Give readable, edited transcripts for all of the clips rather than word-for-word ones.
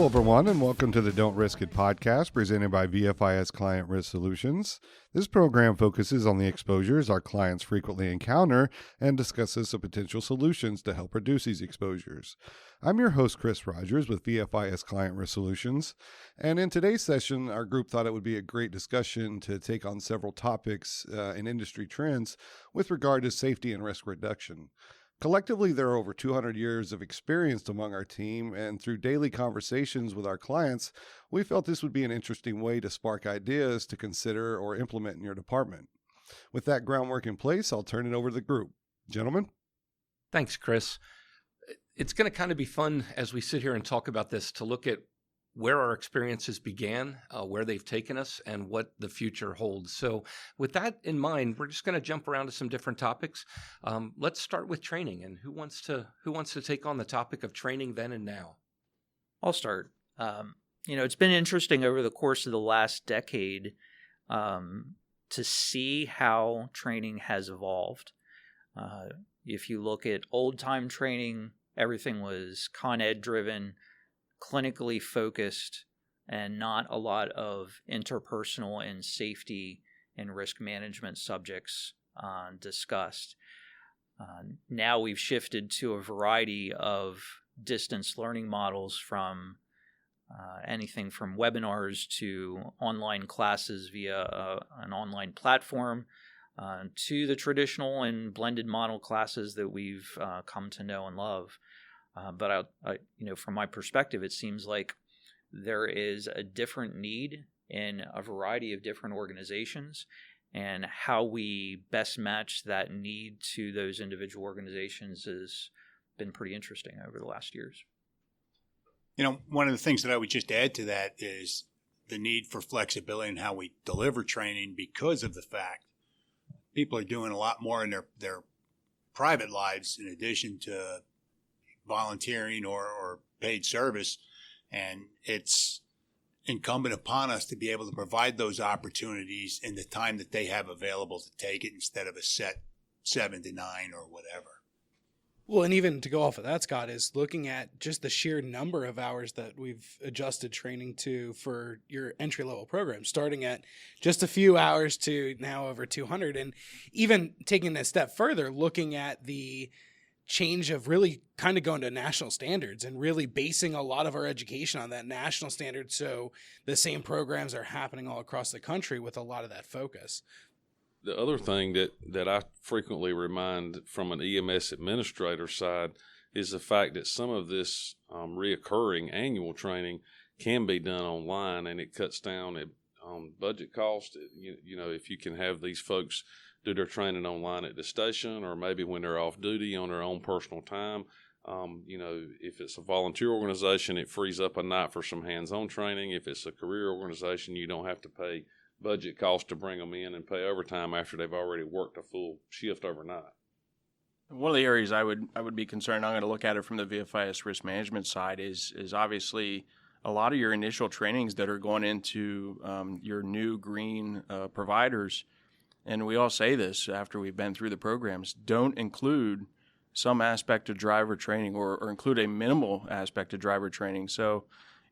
everyone, and welcome to the Don't Risk It podcast presented by VFIS Client Risk Solutions. This program focuses on the exposures our clients frequently encounter and discusses the potential solutions to help reduce these exposures. I'm your host, Chris Rogers with VFIS Client Risk Solutions, and in today's session, our group thought it would be a great discussion to take on several topics in industry trends with regard to safety and risk reduction. Collectively, there are over 200 years of experience among our team, and through daily conversations with our clients, we felt this would be an interesting way to spark ideas to consider or implement in your department. With that groundwork in place, I'll turn it over to the group. Gentlemen? Thanks, Chris. It's going to kind of be fun as we sit here and talk about this to look at where our experiences began, where they've taken us, and what the future holds. So with that in mind, we're just going to jump around to some different topics. Let's start with training. And who wants to take on the topic of training then and now? I'll start. It's been interesting over the course of the last decade to see how training has evolved. If you look at old-time training, everything was Con Ed driven, clinically focused, and not a lot of interpersonal and safety and risk management subjects discussed. Now we've shifted to a variety of distance learning models from anything from webinars to online classes via an online platform to the traditional and blended model classes that we've come to know and love. But from my perspective, it seems like there is a different need in a variety of different organizations, and how we best match that need to those individual organizations has been pretty interesting over the last years. One of the things that I would just add to that is the need for flexibility in how we deliver training, because of the fact people are doing a lot more in their private lives in addition to volunteering or paid service, and it's incumbent upon us to be able to provide those opportunities in the time that they have available to take it instead of a set 7 to 9 or whatever. Well, and even to go off of that, Scott, is looking at just the sheer number of hours that we've adjusted training to for your entry-level program, starting at just a few hours to now over 200, and even taking it a step further, looking at the change of really kind of going to national standards and really basing a lot of our education on that national standard, so the same programs are happening all across the country with a lot of that focus. The other thing that I frequently remind from an EMS administrator side is the fact that some of this reoccurring annual training can be done online, and it cuts down on budget cost. If you can have these folks do their training online at the station, or maybe when they're off duty on their own personal time. If it's a volunteer organization, it frees up a night for some hands-on training. If it's a career organization, you don't have to pay budget costs to bring them in and pay overtime after they've already worked a full shift overnight. One of the areas I would be concerned, I'm going to look at it from the VFIS risk management side, is obviously a lot of your initial trainings that are going into your new green providers. And we all say this after we've been through the programs, don't include some aspect of driver training or include a minimal aspect of driver training. So,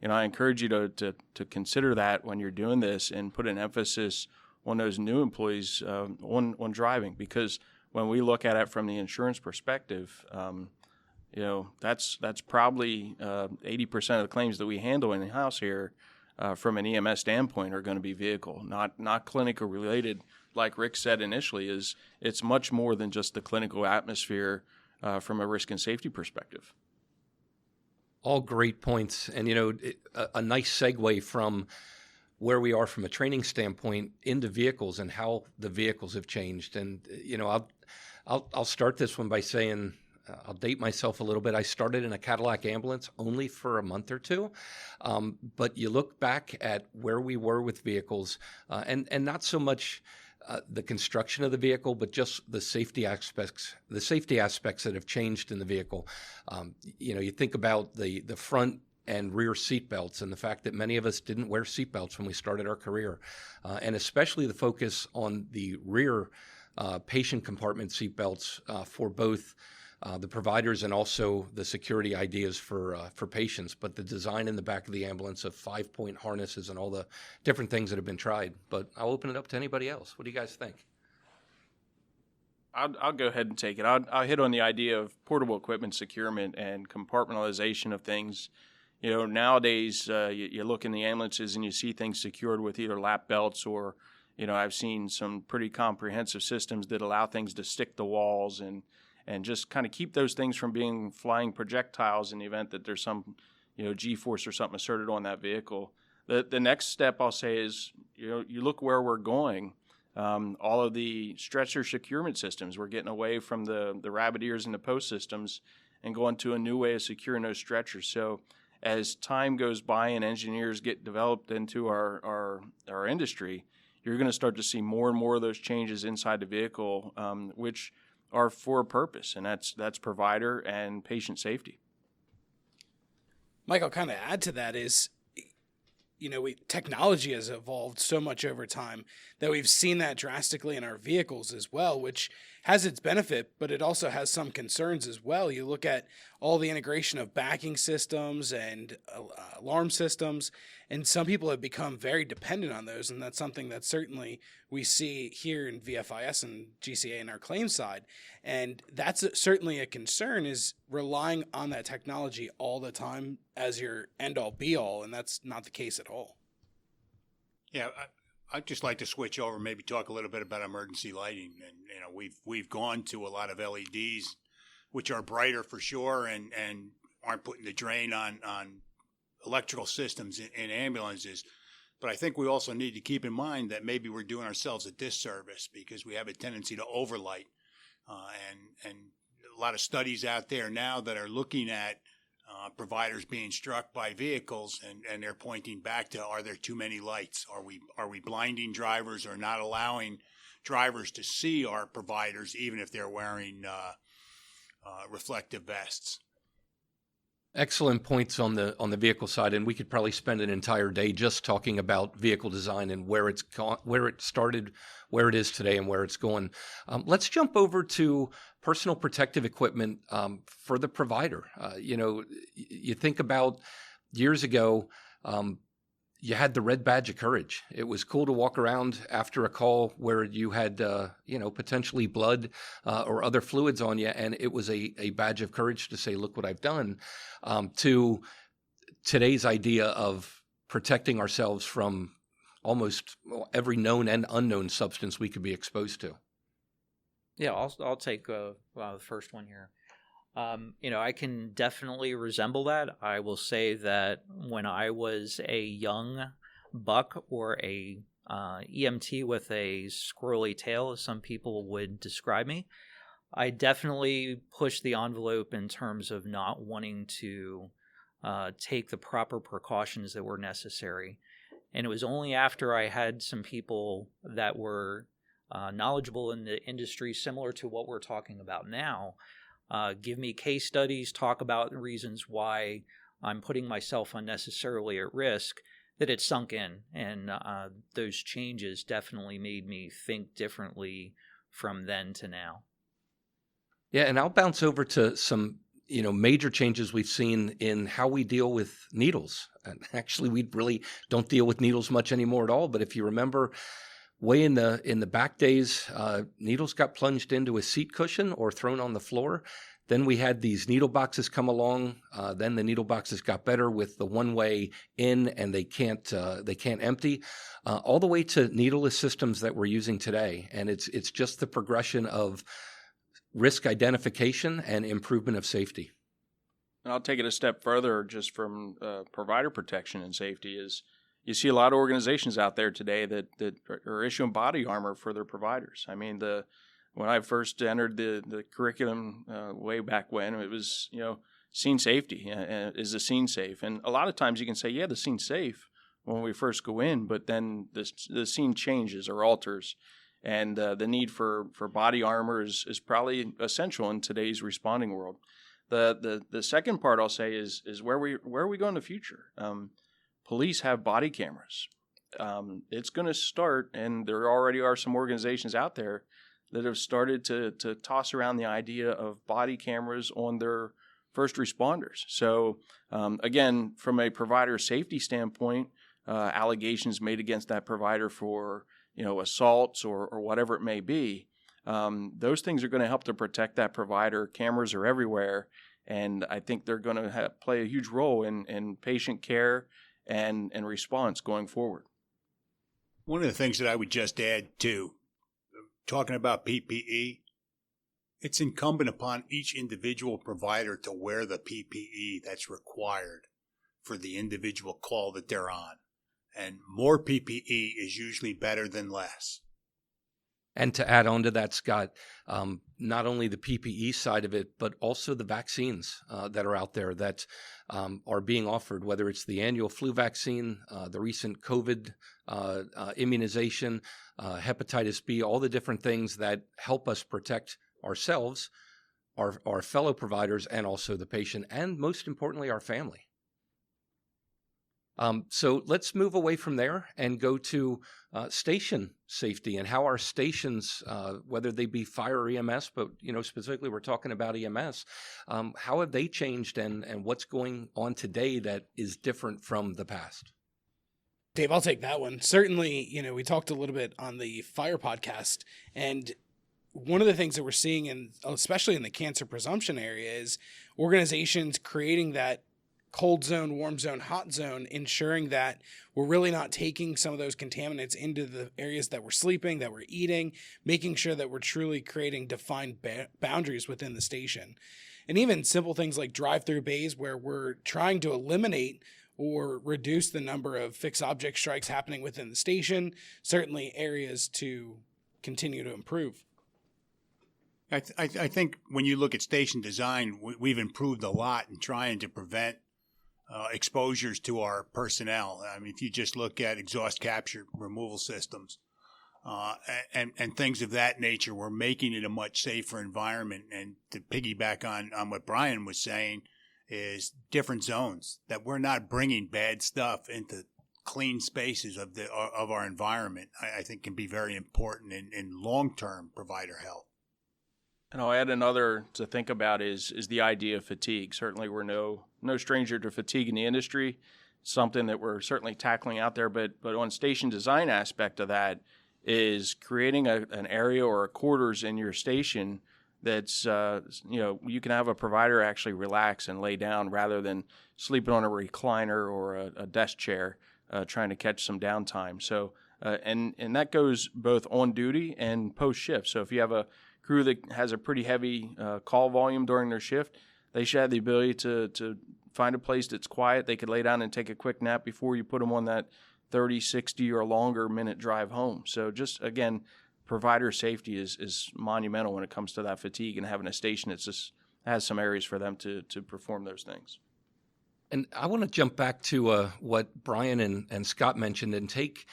I encourage you to consider that when you're doing this, and put an emphasis on those new employees on driving. Because when we look at it from the insurance perspective, that's probably 80% of the claims that we handle in-house here from an EMS standpoint are going to be vehicle, not clinical related. Like Rick said initially, it's much more than just the clinical atmosphere from a risk and safety perspective. All great points. And, a nice segue from where we are from a training standpoint into vehicles and how the vehicles have changed. And, I'll start this one by saying, I'll date myself a little bit. I started in a Cadillac ambulance only for a month or two. But you look back at where we were with vehicles and not so much the construction of the vehicle, but just the safety aspects that have changed in the vehicle. You think about the front and rear seat belts, and the fact that many of us didn't wear seat belts when we started our career, and especially the focus on the rear patient compartment seat belts for both the providers and also the security ideas for patients, but the design in the back of the ambulance of 5-point harnesses and all the different things that have been tried. But I'll open it up to anybody else. What do you guys think? I'll go ahead and take it. I'll hit on the idea of portable equipment securement and compartmentalization of things. You know, nowadays you look in the ambulances and you see things secured with either lap belts or, you know, I've seen some pretty comprehensive systems that allow things to stick to walls and just kind of keep those things from being flying projectiles in the event that there's some, you know, G-force or something asserted on that vehicle. The next step I'll say is, you know, you look where we're going. All of the stretcher securement systems, we're getting away from the rabbit ears and the post systems and going to a new way of securing those stretchers. So as time goes by and engineers get developed into our industry, you're going to start to see more and more of those changes inside the vehicle, which are for a purpose, and that's provider and patient safety. Mike, I'll kind of add to that is, you know, technology has evolved so much over time that we've seen that drastically in our vehicles as well, which has its benefit, but it also has some concerns as well. You look at all the integration of backing systems and alarm systems, and some people have become very dependent on those, and that's something that certainly we see here in VFIS and GCA in our claims side. And that's certainly a concern, is relying on that technology all the time as your end-all be-all, and that's not the case at all. Yeah, I'd just like to switch over, maybe talk a little bit about emergency lighting. And, you know, we've gone to a lot of LEDs, which are brighter for sure and aren't putting the drain on electrical systems in ambulances. But I think we also need to keep in mind that maybe we're doing ourselves a disservice because we have a tendency to overlight. And a lot of studies out there now that are looking at providers being struck by vehicles, and they're pointing back to, are there too many lights? Are we blinding drivers or not allowing drivers to see our providers even if they're wearing reflective vests? Excellent points on the vehicle side, and we could probably spend an entire day just talking about vehicle design and where it started, where it is today, and where it's going. Let's jump over to personal protective equipment for the provider. You know, you think about years ago, you had the red badge of courage. It was cool to walk around after a call where you had, potentially blood or other fluids on you, and it was a badge of courage to say, look what I've done, to today's idea of protecting ourselves from almost every known and unknown substance we could be exposed to. Yeah, I'll take the first one here. I can definitely resemble that. I will say that when I was a young buck or a EMT with a squirrely tail, as some people would describe me, I definitely pushed the envelope in terms of not wanting to take the proper precautions that were necessary. And it was only after I had some people that were knowledgeable in the industry, similar to what we're talking about now, give me case studies, talk about the reasons why I'm putting myself unnecessarily at risk, that it sunk in. And those changes definitely made me think differently from then to now. Yeah, and I'll bounce over to some, major changes we've seen in how we deal with needles. And actually, we really don't deal with needles much anymore at all. But if you remember, way in the back days, needles got plunged into a seat cushion or thrown on the floor. Then we had these needle boxes come along. Then the needle boxes got better with the one-way in, and they can't empty. All the way to needleless systems that we're using today, and it's just the progression of risk identification and improvement of safety. And I'll take it a step further, just from provider protection and safety, is you see a lot of organizations out there today that are issuing body armor for their providers. I mean, when I first entered the curriculum way back when, it was, scene safety. Is the scene safe? And a lot of times you can say, yeah, the scene's safe when we first go in, but then the scene changes or alters. And the need for body armor is probably essential in today's responding world. The second part I'll say is where are we going in the future? Police have body cameras. It's going to start, and there already are some organizations out there that have started to toss around the idea of body cameras on their first responders. So again, from a provider safety standpoint, allegations made against that provider for assaults or whatever it may be, those things are going to help to protect that provider. Cameras are everywhere, and I think they're going to play a huge role in patient care and response going forward. One of the things that I would just add to, talking about PPE, it's incumbent upon each individual provider to wear the PPE that's required for the individual call that they're on. And more PPE is usually better than less. And to add on to that, Scott, not only the PPE side of it, but also the vaccines that are out there that are being offered, whether it's the annual flu vaccine, the recent COVID immunization, hepatitis B, all the different things that help us protect ourselves, our fellow providers, and also the patient, and most importantly, our family. So let's move away from there and go to station safety and how our stations, whether they be fire or EMS, but specifically we're talking about EMS, how have they changed and what's going on today that is different from the past? Dave, I'll take that one. Certainly, we talked a little bit on the fire podcast, and one of the things that we're seeing, especially in the cancer presumption area, is organizations creating that cold zone, warm zone, hot zone, ensuring that we're really not taking some of those contaminants into the areas that we're sleeping, that we're eating, making sure that we're truly creating defined boundaries within the station. And even simple things like drive-through bays where we're trying to eliminate or reduce the number of fixed object strikes happening within the station, certainly areas to continue to improve. I think when you look at station design, we've improved a lot in trying to prevent exposures to our personnel. I mean, if you just look at exhaust capture removal systems and things of that nature, we're making it a much safer environment. And to piggyback on what Brian was saying is different zones, that we're not bringing bad stuff into clean spaces of our environment, I think can be very important in long-term provider health. And I'll add another to think about is the idea of fatigue. Certainly we're no stranger to fatigue in the industry, something that we're certainly tackling out there. But on station design aspect of that is creating an area or a quarters in your station that's, you can have a provider actually relax and lay down rather than sleeping on a recliner or a desk chair trying to catch some downtime. So, and that goes both on duty and post shift. So if you have a crew that has a pretty heavy call volume during their shift, they should have the ability to find a place that's quiet. They could lay down and take a quick nap before you put them on that 30, 60 or longer minute drive home. So just, again, provider safety is monumental when it comes to that fatigue and having a station that just has some areas for them to perform those things. And I want to jump back to what Brian and Scott mentioned and take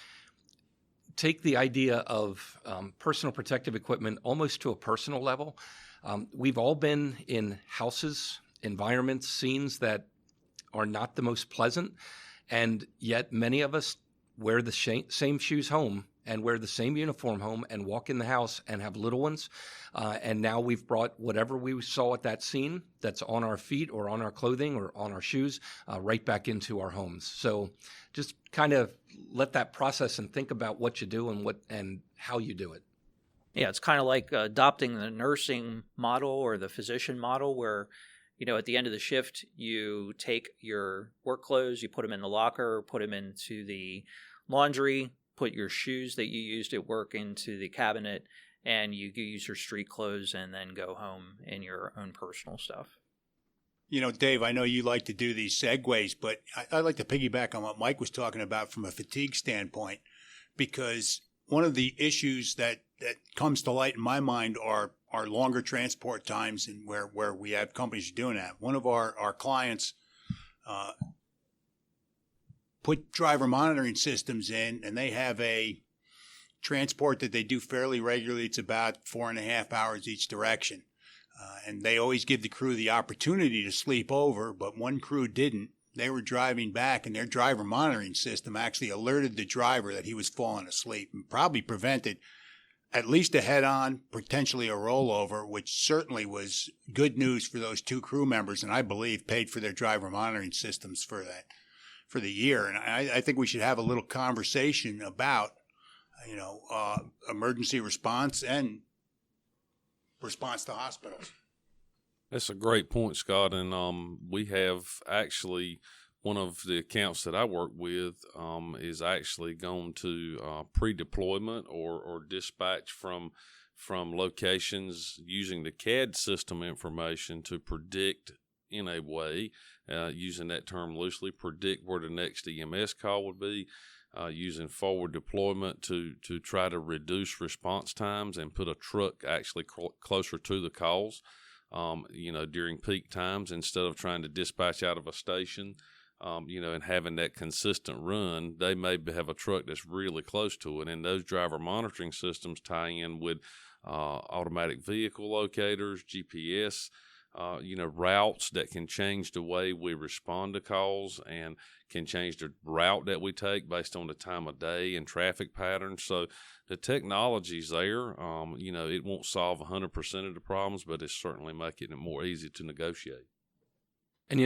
the idea of personal protective equipment almost to a personal level. We've all been in houses, environments, scenes that are not the most pleasant, and yet many of us wear the same shoes home and wear the same uniform home and walk in the house and have little ones. And now we've brought whatever we saw at that scene that's on our feet or on our clothing or on our shoes right back into our homes. So just kind of let that process and think about what you do and how you do it. Yeah, it's kind of like adopting the nursing model or the physician model where, at the end of the shift, you take your work clothes, you put them in the locker, put them into the laundry, put your shoes that you used at work into the cabinet, and you use your street clothes and then go home in your own personal stuff. Dave, I know you like to do these segues, but I'd like to piggyback on what Mike was talking about from a fatigue standpoint, because one of the issues that comes to light in my mind are longer transport times and where we have companies doing that. One of our clients put driver monitoring systems in, and they have a transport that they do fairly regularly. It's about 4.5 hours each direction. And they always give the crew the opportunity to sleep over, but one crew didn't. They were driving back, and their driver monitoring system actually alerted the driver that he was falling asleep and probably prevented at least a head-on, potentially a rollover, which certainly was good news for those 2 crew members, and I believe paid for their driver monitoring systems for the year. And I think we should have a little conversation about, emergency response and response to hospitals. That's a great point, Scott. And we have actually, one of the accounts that I work with is actually going to pre-deployment or dispatch from locations using the CAD system information to predict in a way, using that term loosely, predict where the next EMS call would be, using forward deployment to try to reduce response times and put a truck actually closer to the calls, during peak times instead of trying to dispatch out of a station. And having that consistent run, they may have a truck that's really close to it. And those driver monitoring systems tie in with automatic vehicle locators, GPS, routes that can change the way we respond to calls and can change the route that we take based on the time of day and traffic patterns. So the technology's there. It won't solve 100% of the problems, but it's certainly making it more easy to negotiate. And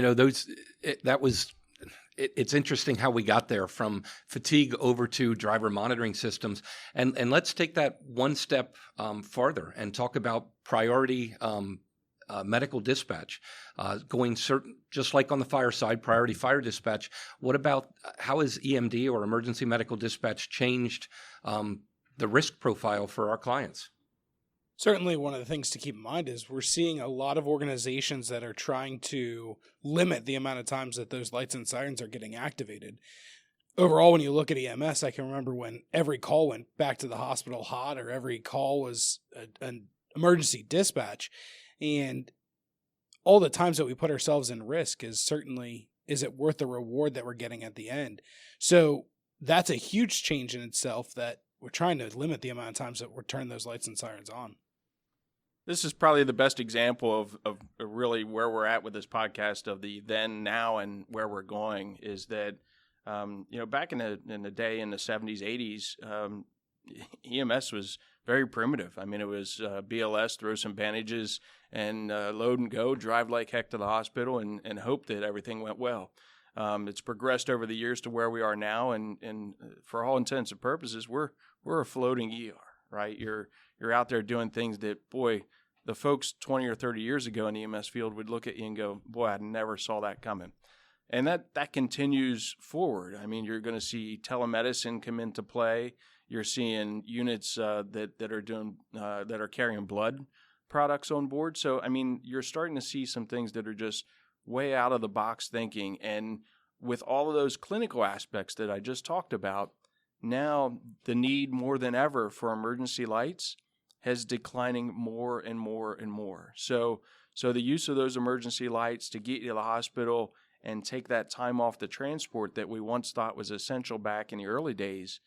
it's interesting how we got there from fatigue over to driver monitoring systems. And let's take that one step farther and talk about priority medical dispatch, just like on the fire side, priority fire dispatch. What about how has EMD or emergency medical dispatch changed the risk profile for our clients? Certainly one of the things to keep in mind is we're seeing a lot of organizations that are trying to limit the amount of times that those lights and sirens are getting activated. Overall, when you look at EMS, I can remember when every call went back to the hospital hot or every call was an emergency dispatch. And all the times that we put ourselves in risk is it worth the reward that we're getting at the end? So that's a huge change in itself, that we're trying to limit the amount of times that we're turning those lights and sirens on. This is probably the best example of really where we're at with this podcast, of the then, now, and where we're going, is that, back in the day in the 70s, 80s, EMS was very primitive. I mean, it was BLS, throw some bandages and load and go, drive like heck to the hospital and hope that everything went well. It's progressed over the years to where we are now, and for all intents and purposes, we're a floating ER, right? You're out there doing things that, boy, the folks 20 or 30 years ago in the EMS field would look at you and go, boy, I never saw that coming. And that continues forward. I mean, you're going to see telemedicine come into play. You're seeing units that are carrying blood products on board. So, I mean, you're starting to see some things that are just way out of the box thinking. And with all of those clinical aspects that I just talked about, now the need more than ever for emergency lights has declining more and more and more. So the use of those emergency lights to get you to the hospital and take that time off the transport that we once thought was essential back in the early days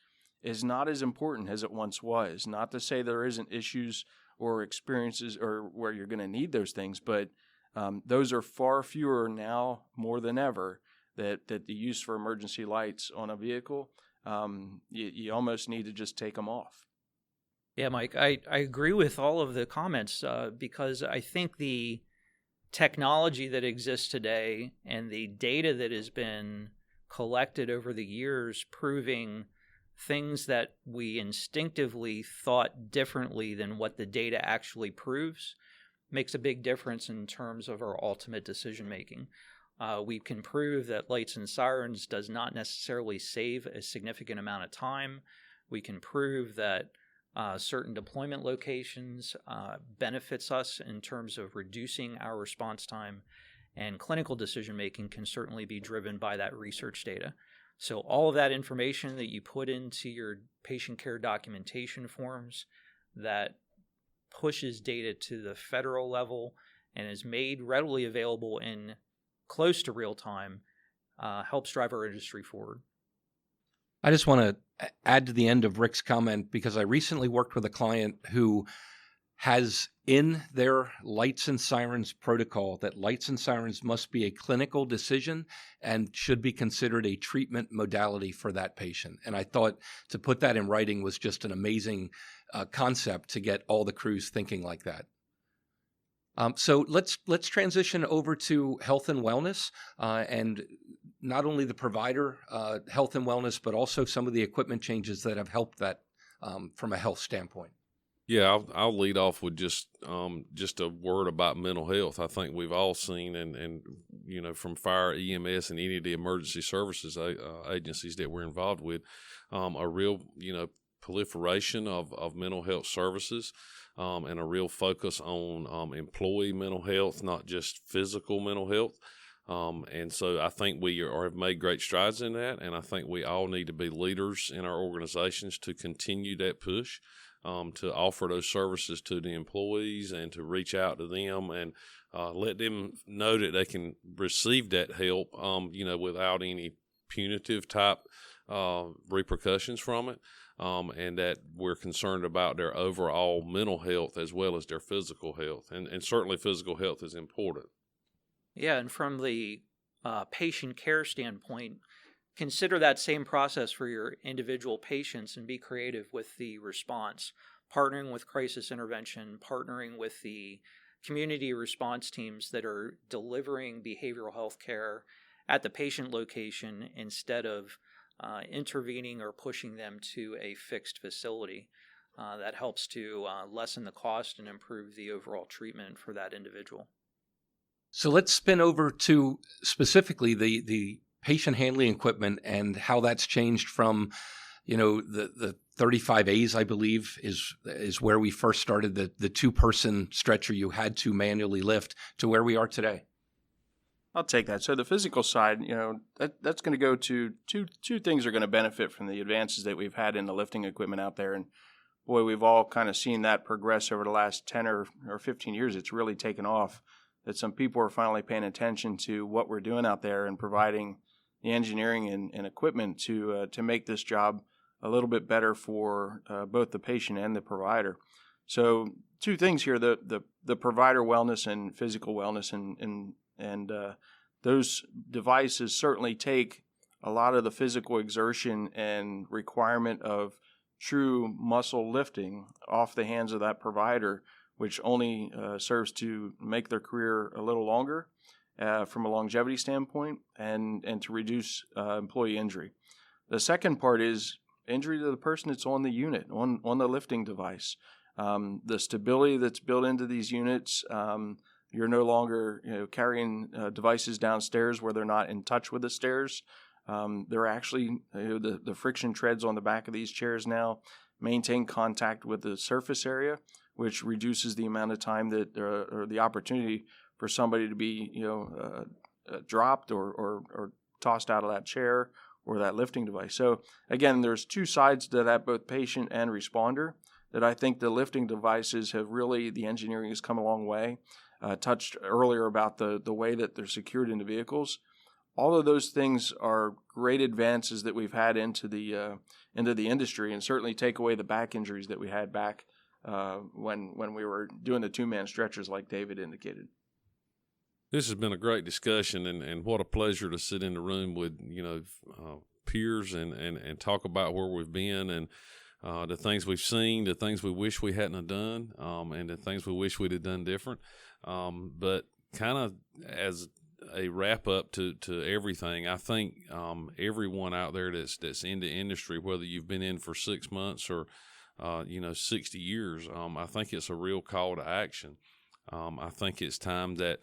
is not as important as it once was. Not to say there isn't issues or experiences or where you're going to need those things, but those are far fewer now more than ever, that the use for emergency lights on a vehicle, you almost need to just take them off. Yeah, Mike, I agree with all of the comments because I think the technology that exists today and the data that has been collected over the years proving things that we instinctively thought differently than what the data actually proves makes a big difference in terms of our ultimate decision making. We can prove that lights and sirens does not necessarily save a significant amount of time. We can prove that certain deployment locations benefits us in terms of reducing our response time, and clinical decision making can certainly be driven by that research data. So all of that information that you put into your patient care documentation forms that pushes data to the federal level and is made readily available in close to real time helps drive our industry forward. I just want to add to the end of Rick's comment, because I recently worked with a client who has in their lights and sirens protocol that lights and sirens must be a clinical decision and should be considered a treatment modality for that patient. And I thought to put that in writing was just an amazing concept to get all the crews thinking like that. So let's transition over to health and wellness, and not only the provider health and wellness, but also some of the equipment changes that have helped that from a health standpoint. Yeah, I'll lead off with just a word about mental health. I think we've all seen, and from fire, EMS, and any of the emergency services agencies that we're involved with, a real proliferation of mental health services, and a real focus on employee mental health, not just physical mental health. And so I think we have made great strides in that, and I think we all need to be leaders in our organizations to continue that push. To offer those services to the employees and to reach out to them and let them know that they can receive that help, without any punitive type repercussions from it, and that we're concerned about their overall mental health as well as their physical health. And certainly physical health is important. Yeah, and from the patient care standpoint, consider that same process for your individual patients and be creative with the response, partnering with crisis intervention, partnering with the community response teams that are delivering behavioral health care at the patient location instead of intervening or pushing them to a fixed facility. That helps to lessen the cost and improve the overall treatment for that individual. So let's spin over to specifically the patient handling equipment and how that's changed from, the 35As, I believe, is where we first started, the two-person stretcher you had to manually lift, to where we are today. I'll take that. So the physical side, that's going to go to two things are going to benefit from the advances that we've had in the lifting equipment out there. And boy, we've all kind of seen that progress over the last 10 or 15 years. It's really taken off, that some people are finally paying attention to what we're doing out there and providing the engineering and equipment to make this job a little bit better for both the patient and the provider. So two things here: the provider wellness and physical wellness, and those devices certainly take a lot of the physical exertion and requirement of true muscle lifting off the hands of that provider, which only serves to make their career a little longer. From a longevity standpoint, and to reduce employee injury. The second part is injury to the person that's on the unit, on the lifting device. The stability that's built into these units, you're no longer carrying devices downstairs where they're not in touch with the stairs. They're actually, the friction treads on the back of these chairs now maintain contact with the surface area, which reduces the amount of time that or the opportunity for somebody to be, dropped or tossed out of that chair or that lifting device. So again, there's two sides to that, both patient and responder, that I think the lifting devices have really, the engineering has come a long way. Touched earlier about the way that they're secured into vehicles. All of those things are great advances that we've had into the industry, and certainly take away the back injuries that we had back when we were doing the two-man stretchers like David indicated. This has been a great discussion, and what a pleasure to sit in the room with peers and talk about where we've been and the things we've seen, the things we wish we hadn't have done, and the things we wish we'd have done different. But kind of as a wrap up to everything, I think everyone out there that's in the industry, whether you've been in for 6 months or 60 years, I think it's a real call to action. I think it's time that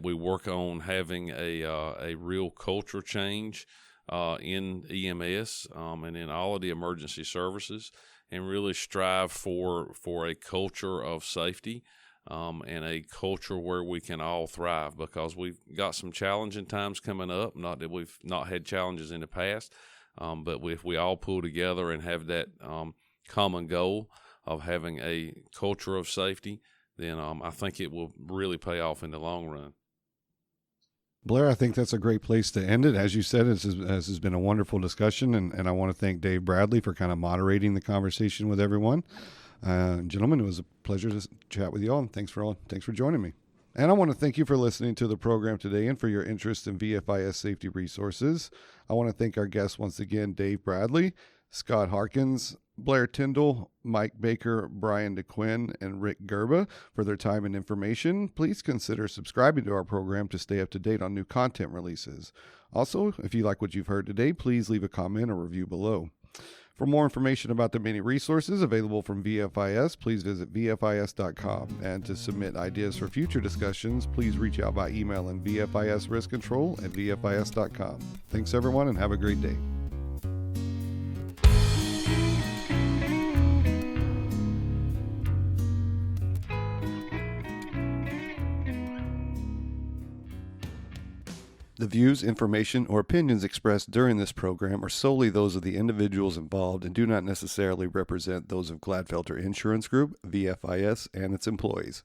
we work on having a real culture change in EMS and in all of the emergency services, and really strive for a culture of safety and a culture where we can all thrive, because we've got some challenging times coming up. Not that we've not had challenges in the past, but if we all pull together and have that common goal of having a culture of safety, then I think it will really pay off in the long run. Blair, I think that's a great place to end it. As you said, this has been a wonderful discussion, and I want to thank Dave Bradley for kind of moderating the conversation with everyone. Gentlemen, it was a pleasure to chat with you all, and thanks for joining me. And I want to thank you for listening to the program today and for your interest in VFIS safety resources. I want to thank our guests once again, Dave Bradley, Scott Harkins, Blair Tyndall, Mike Baker, Brian DeQuinn, and Rick Gerba for their time and information. Please consider subscribing to our program to stay up to date on new content releases. Also, if you like what you've heard today, please leave a comment or review below. For more information about the many resources available from VFIS, please visit VFIS.com. And to submit ideas for future discussions, please reach out by email at VFISriskcontrol@VFIS.com. Thanks, everyone, and have a great day. The views, information, or opinions expressed during this program are solely those of the individuals involved and do not necessarily represent those of Gladfelter Insurance Group, VFIS, and its employees.